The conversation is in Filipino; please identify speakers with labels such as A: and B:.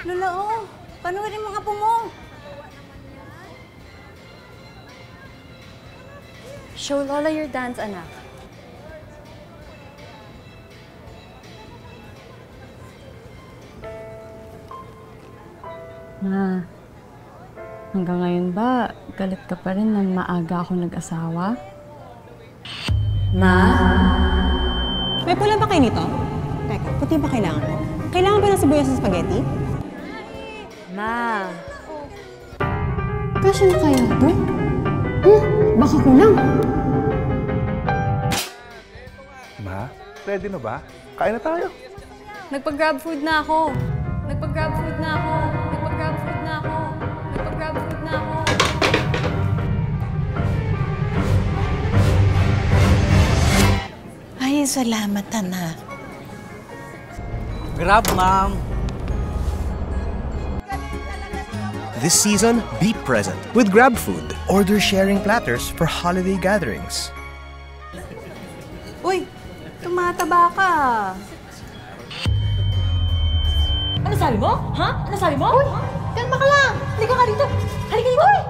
A: Lola, oh. Panuwin mo nga po mo.
B: Show Lola your dance, anak.
C: Ma, hanggang ngayon ba, galit ka pa rin nang maaga ako nag-asawa?
B: Ma?
D: May pula ba kayo nito? Teka, puti ba kailangan ko? Kailangan ba ng sibuyas sa spaghetti?
B: Ma.
C: Kasya na kaya ito? Baka kulang.
E: Ma, ready na ba? Kain na tayo.
B: Nagpag-grab food na ako. Nagpag-grab food na ako. Nagpag-grab food na ako. Nagpag-grab food na ako.
A: Ay, salamat, anak.
F: Grab, ma'am.
G: This season, be present with GrabFood. Order sharing platters for holiday gatherings.
A: Uy, tumataba ka.
H: Ano sabi mo? Ha? Ano sabi mo? Uy, kalma ka lang. Halika ka dito. Halika dito. Uy!